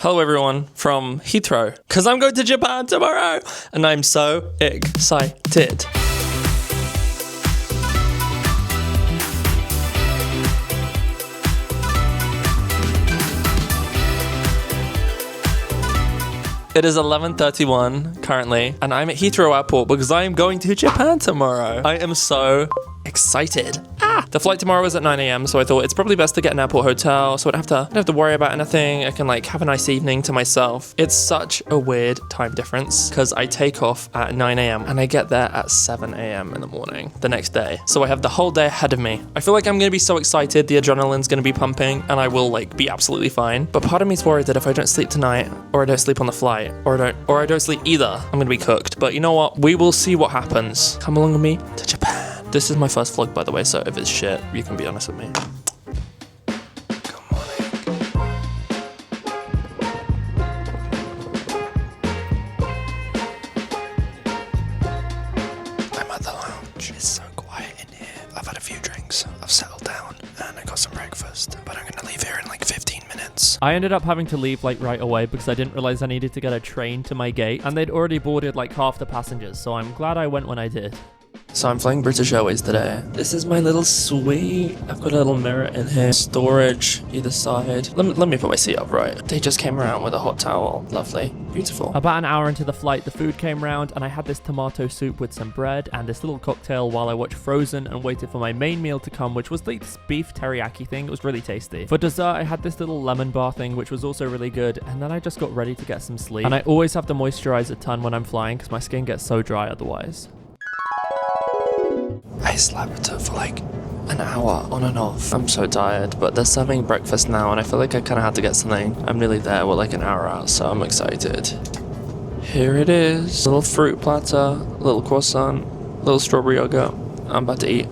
Hello everyone from Heathrow, because I'm going to Japan tomorrow, and I'm so excited. It is 11:31 currently, and I'm at Heathrow Airport because I am going to Japan tomorrow. I am so excited. The flight tomorrow is at 9 a.m, so I thought it's probably best to get an airport hotel so I don't have to worry about anything. I can have a nice evening to myself. It's such a weird time difference because I take off at 9 a.m. and I get there at 7 a.m. in the morning the next day. So I have the whole day ahead of me. I feel like I'm going to be so excited. The adrenaline's going to be pumping and I will be absolutely fine. But part of me is worried that if I don't sleep tonight, or I don't sleep on the flight, or I don't sleep either, I'm going to be cooked. But you know what? We will see what happens. Come along with me to Japan. This is my first vlog, by the way, so if it's shit, you can be honest with me. Good morning. I'm at the lounge. It's so quiet in here. I've had a few drinks. I've settled down, and I got some breakfast. But I'm gonna leave here in 15 minutes. I ended up having to leave right away because I didn't realize I needed to get a train to my gate, and they'd already boarded half the passengers, so I'm glad I went when I did. So I'm flying British Airways today. This is my little suite. I've got a little mirror in here. Storage either side. Let me put my seat up right. They just came around with a hot towel. Lovely. Beautiful. About an hour into the flight, the food came round and I had this tomato soup with some bread and this little cocktail while I watched Frozen and waited for my main meal to come, which was this beef teriyaki thing. It was really tasty. For dessert, I had this little lemon bar thing, which was also really good. And then I just got ready to get some sleep. And I always have to moisturize a ton when I'm flying because my skin gets so dry otherwise. I slept for an hour on and off. I'm so tired, but they're serving breakfast now and I feel like I kind of had to get something. I'm nearly there, we're an hour out, so I'm excited. Here it is. Little fruit platter, little croissant, little strawberry yogurt. I'm about to eat.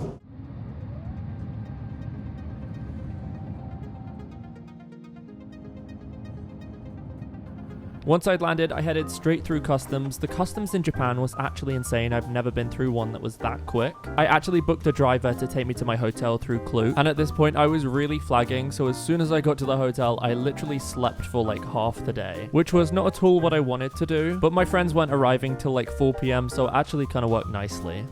Once I'd landed, I headed straight through customs. The customs in Japan was actually insane. I've never been through one that was that quick. I actually booked a driver to take me to my hotel through Klook. And at this point, I was really flagging. So as soon as I got to the hotel, I literally slept for half the day, which was not at all what I wanted to do. But my friends weren't arriving till 4 p.m. So it actually kind of worked nicely.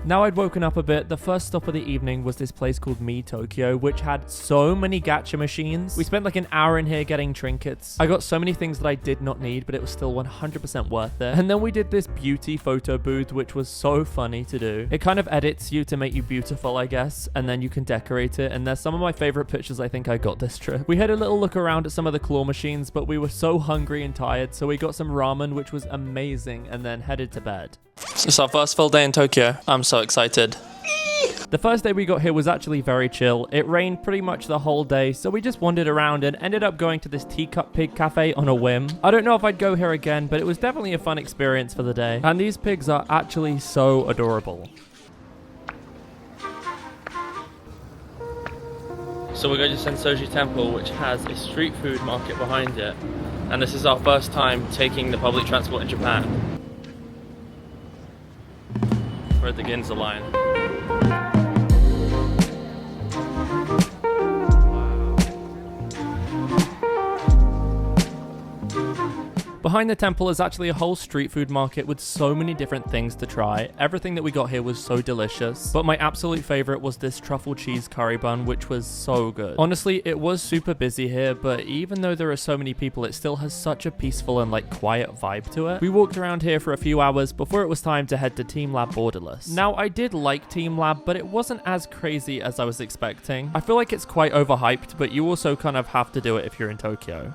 Now I'd woken up a bit, the first stop of the evening was this place called Me Tokyo, which had so many gacha machines. We spent an hour in here getting trinkets. I got so many things that I did not need, but it was still 100% worth it. And then we did this beauty photo booth, which was so funny to do. It kind of edits you to make you beautiful, I guess, and then you can decorate it. And there's some of my favorite pictures I think I got this trip. We had a little look around at some of the claw machines, but we were so hungry and tired, so we got some ramen, which was amazing, and then headed to bed. It's our first full day in Tokyo. I'm so excited. The first day we got here was actually very chill. It rained pretty much the whole day, so we just wandered around and ended up going to this Teacup Pig Cafe on a whim. I don't know if I'd go here again, but it was definitely a fun experience for the day. And these pigs are actually so adorable. So we're going to Sensoji Temple, which has a street food market behind it. And this is our first time taking the public transport in Japan. We're at the Ginza line. Behind the temple is actually a whole street food market with so many different things to try. Everything that we got here was so delicious, but my absolute favorite was this truffle cheese curry bun, which was so good. Honestly, it was super busy here, but even though there are so many people, it still has such a peaceful and quiet vibe to it. We walked around here for a few hours before it was time to head to Team Lab Borderless. Now, I did like Team Lab, but it wasn't as crazy as I was expecting. I feel like it's quite overhyped, but you also kind of have to do it if you're in Tokyo.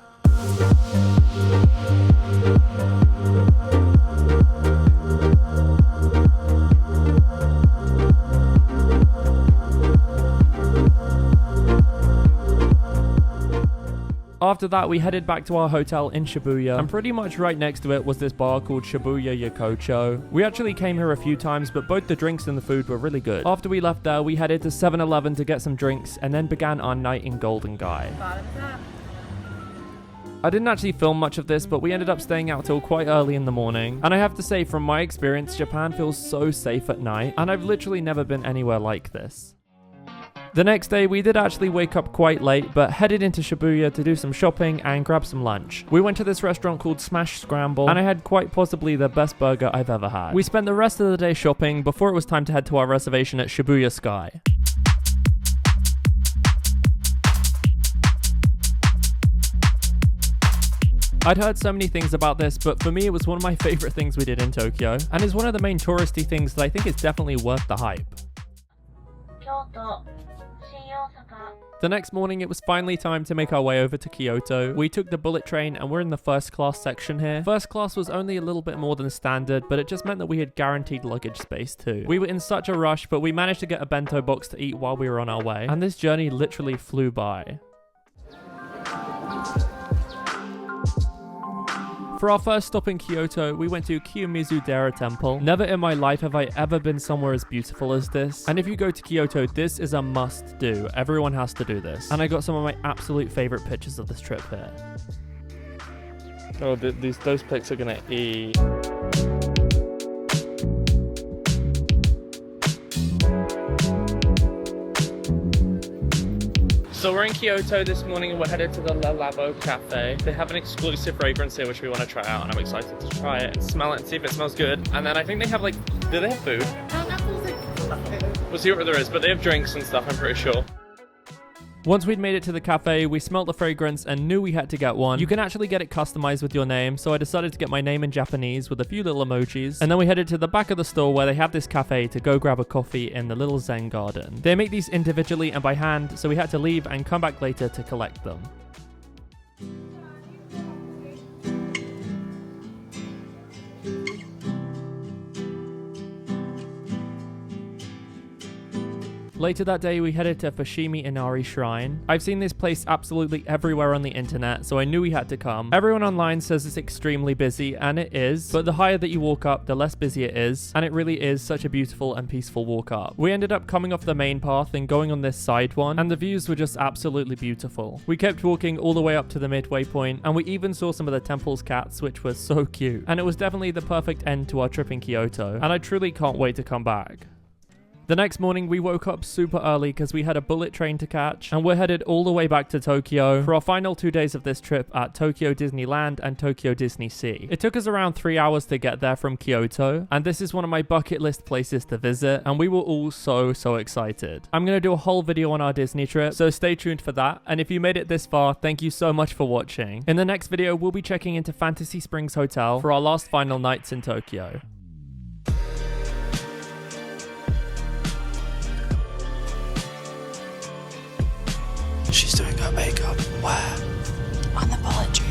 After that, we headed back to our hotel in Shibuya, and pretty much right next to it was this bar called Shibuya Yokocho. We actually came here a few times, but both the drinks and the food were really good. After we left there, we headed to 7-Eleven to get some drinks, and then began our night in Golden Guy. I didn't actually film much of this, but we ended up staying out till quite early in the morning. And I have to say, from my experience, Japan feels so safe at night, and I've literally never been anywhere like this. The next day, we did actually wake up quite late, but headed into Shibuya to do some shopping and grab some lunch. We went to this restaurant called Smash Scramble, and I had quite possibly the best burger I've ever had. We spent the rest of the day shopping before it was time to head to our reservation at Shibuya Sky. I'd heard so many things about this, but for me it was one of my favorite things we did in Tokyo, and is one of the main touristy things that I think is definitely worth the hype. The next morning, it was finally time to make our way over to Kyoto. We took the bullet train and we're in the first class section here. First class was only a little bit more than standard, but it just meant that we had guaranteed luggage space too. We were in such a rush, but we managed to get a bento box to eat while we were on our way, and this journey literally flew by. For our first stop in Kyoto, we went to Kiyomizu-dera Temple. Never in my life have I ever been somewhere as beautiful as this. And if you go to Kyoto, this is a must do. Everyone has to do this. And I got some of my absolute favorite pictures of this trip here. Oh, those pics are gonna eat. So we're in Kyoto this morning and we're headed to the Le Labo Cafe. They have an exclusive fragrance here which we want to try out, and I'm excited to try it and smell it and see if it smells good. And then I think they have do they have food? We'll see what there is, but they have drinks and stuff, I'm pretty sure. Once we'd made it to the cafe, we smelled the fragrance and knew we had to get one. You can actually get it customized with your name, so I decided to get my name in Japanese with a few little emojis. And then we headed to the back of the store where they have this cafe to go grab a coffee in the little Zen garden. They make these individually and by hand, so we had to leave and come back later to collect them. Later that day, we headed to Fushimi Inari Shrine. I've seen this place absolutely everywhere on the internet, so I knew we had to come. Everyone online says it's extremely busy, and it is, but the higher that you walk up, the less busy it is, and it really is such a beautiful and peaceful walk up. We ended up coming off the main path and going on this side one, and the views were just absolutely beautiful. We kept walking all the way up to the midway point, and we even saw some of the temple's cats, which was so cute. And it was definitely the perfect end to our trip in Kyoto, and I truly can't wait to come back. The next morning, we woke up super early because we had a bullet train to catch, and we're headed all the way back to Tokyo for our final 2 days of this trip at Tokyo Disneyland and Tokyo Disney Sea. It took us around 3 hours to get there from Kyoto, and this is one of my bucket list places to visit, and we were all so excited. I'm going to do a whole video on our Disney trip, so stay tuned for that, and if you made it this far, thank you so much for watching. In the next video, we'll be checking into Fantasy Springs Hotel for our last final nights in Tokyo. She's doing her makeup. Where? On the bullet train.